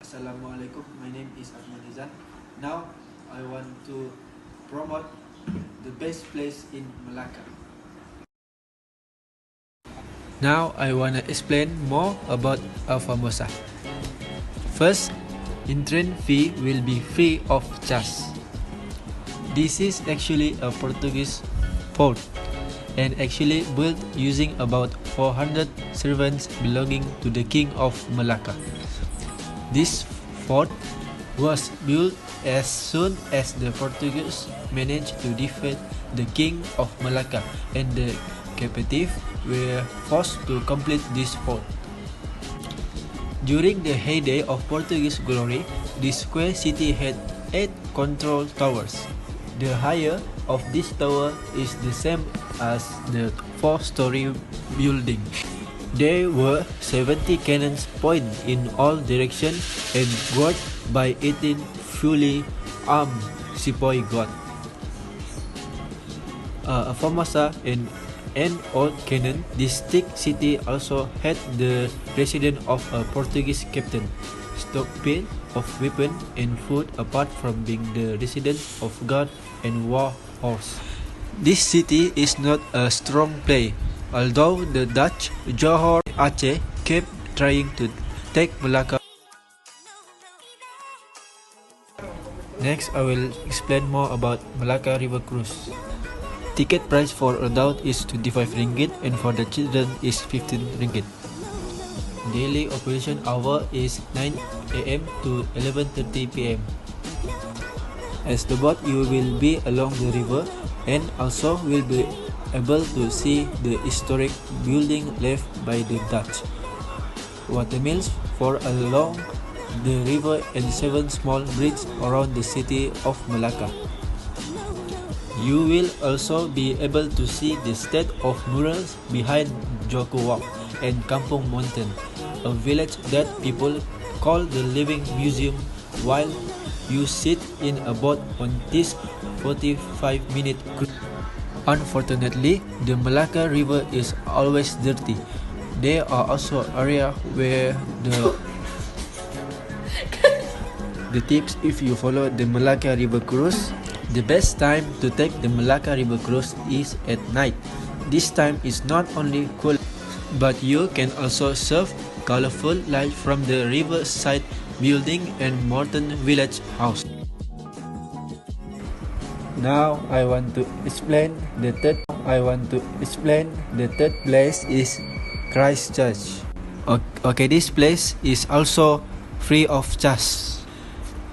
Assalamualaikum, my name is Ahmad. Now I want to promote the best place in Malacca. Now I want to explain more about Alfamosa. First, entrance fee will be free of charge. This is actually a Portuguese fort and actually built using about 400 servants belonging to the King of Malacca. This fort was built as soon as the Portuguese managed to defeat the King of Malacca, and the captives were forced to complete this fort. During the heyday of Portuguese glory, this square city had 8 control towers. The height of this tower is the same as the 4-story building. There were 70 cannons pointed in all directions and guarded by 18 fully armed sepoy guards. A Formosa and an old cannon, this thick city also had the residence of a Portuguese captain, stockpile of weapons and food apart from being the residence of guard and war horse. This city is not a strong place, although the Dutch Johor Aceh kept trying to take Malacca. Next, I will explain more about Malacca River Cruise. Ticket price for adult is 25 ringgit and for the children is 15 ringgit. Daily operation hour is 9 am to 11:30 pm. As the boat you will be along the river and also will be able to see the historic building left by the Dutch. Watermills for along the river and 7 small bridges around the city of Malacca. You will also be able to see the state of murals behind Joko Walk and Kampung Mountain, a village that people call the Living Museum while you sit in a boat on this 45-minute cruise. Unfortunately, the Malacca River is always dirty. There are also areas where the tips if you follow the Malacca River Cruise. The best time to take the Malacca River Cruise is at night. This time is not only cool, but you can also surf colorful lights from the riverside building and modern village house. Now I want to explain the third place is Christchurch. Okay, this place is also free of charge.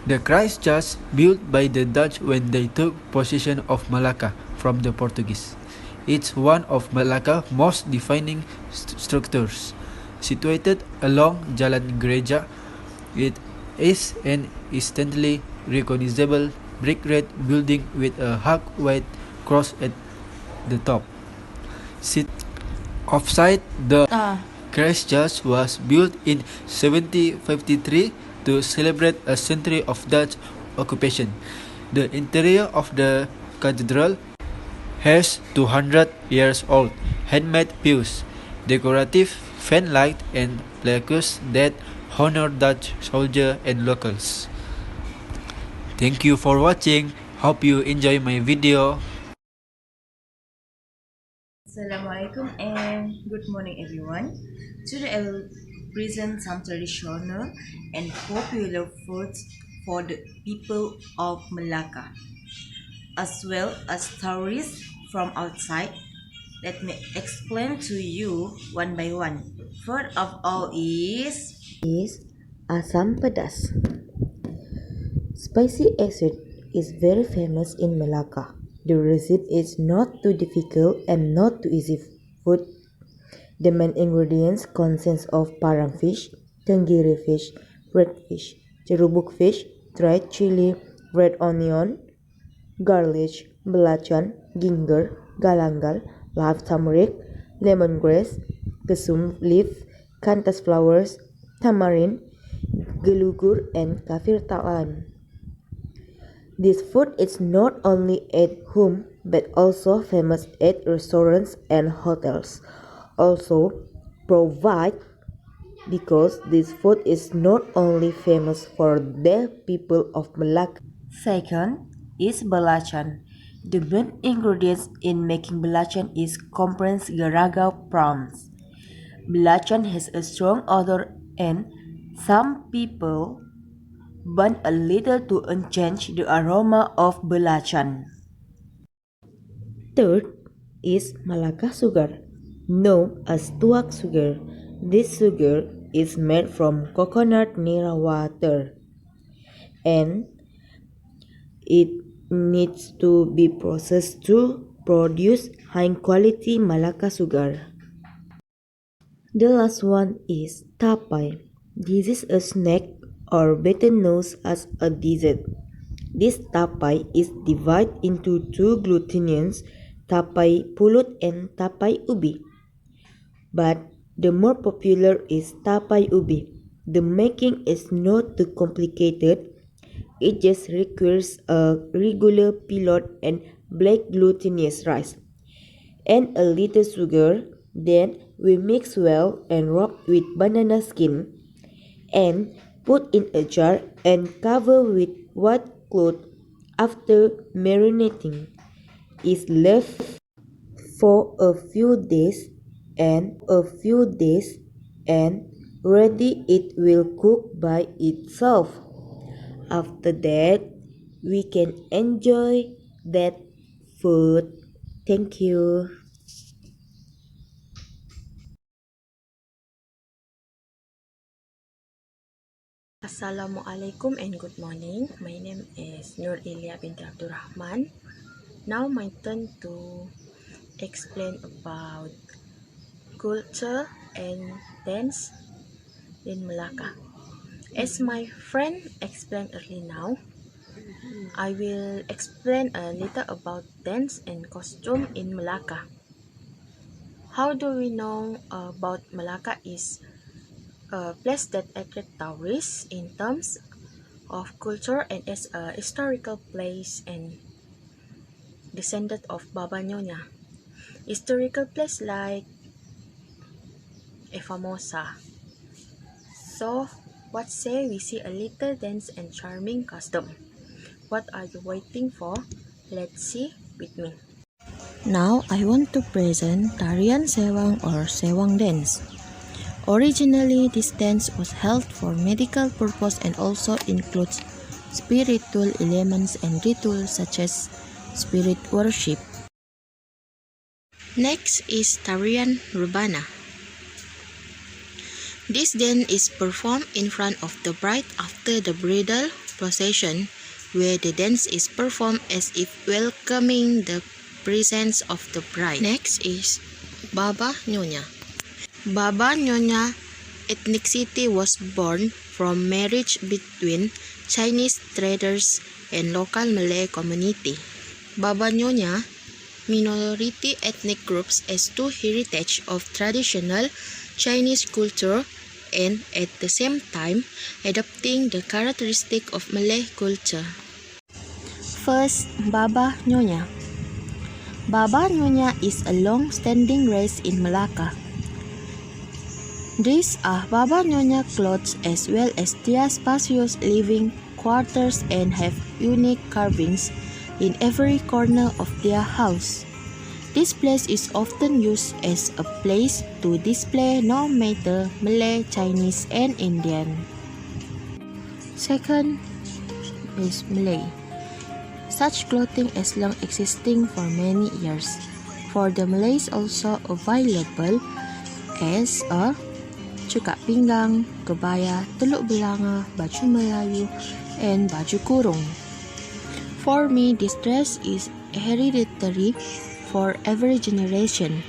The Christchurch built by the Dutch when they took possession of Malacca from the Portuguese. It's one of Malacca's most defining structures. Situated along Jalan Gereja, it is an instantly recognizable brick red building with a hug white cross at the top. Offside the Christchurch was built in 1753 to celebrate a century of Dutch occupation. The interior of the cathedral has 200 years old handmade pews, decorative fan light and plaques that honor Dutch soldiers and locals. Thank you for watching. Hope you enjoy my video. Assalamualaikum and good morning everyone. Today I will present some traditional and popular foods for the people of Malacca, as well as tourists from outside. Let me explain to you one by one. First of all is asam pedas. Spicy acid is very famous in Malacca. The recipe is not too difficult and not too easy food. The main ingredients consist of parang fish, tenggiri fish, red fish, cherubuk fish, dried chili, red onion, garlic, belacan, ginger, galangal, live turmeric, lemongrass, kesum leaf, cantus flowers, tamarind, gelugur, and kaffir lime. This food is not only at home but also famous at restaurants and hotels. Also provide because this food is not only famous for the people of Malacca. Second is belacan. The main ingredients in making belacan is compressed garaga prawns. Belacan has a strong odor and some people burn a little to enhance the aroma of belacan. Third is Malacca sugar, known as tuak sugar. This sugar is made from coconut nira water and it needs to be processed to produce high quality Malacca sugar. The last one is tapai. This is a snack or better known as a dessert. This tapai is divided into two glutinous, tapai pulut and tapai ubi. But the more popular is tapai ubi. The making is not too complicated. It just requires a regular pilot and black glutinous rice and a little sugar. Then we mix well and rub with banana skin and put in a jar and cover with white cloth. After marinating is left for a few days and ready it will cook by itself. After that we can enjoy that food. Thank you. Assalamualaikum and good morning. My name is Nur Ilia binti Abdurrahman. Now my turn to explain about culture and dance in Malacca. As my friend explained earlier now, I will explain a little about dance and costume in Malacca. How do we know about Malacca is a place that attracts tourists in terms of culture and as a historical place and descendant of Baba Nyonya. Historical place like Famosa. So, what say we see a little dance and charming costume? What are you waiting for? Let's see with me. Now, I want to present Tarian Sewang or Sewang dance. Originally, this dance was held for medical purpose and also includes spiritual elements and rituals such as spirit worship. Next is Tarian Rubana. This dance is performed in front of the bride after the bridal procession, where the dance is performed as if welcoming the presence of the bride. Next is Baba Nyonya. Baba Nyonya ethnicity was born from marriage between Chinese traders and local Malay community. Baba Nyonya minority ethnic groups as two heritage of traditional Chinese culture and at the same time adopting the characteristic of Malay culture. First, Baba Nyonya. Baba Nyonya is a long-standing race in Malacca. These are Baba Nyonya clothes as well as their spacious living quarters and have unique carvings in every corner of their house. This place is often used as a place to display no matter Malay, Chinese, and Indian. Second is Malay. Such clothing is long existing for many years. For the Malays also available as a cekak pinggang, kebaya, teluk belanga, baju Melayu, and baju kurung. For me, this dress is hereditary for every generation.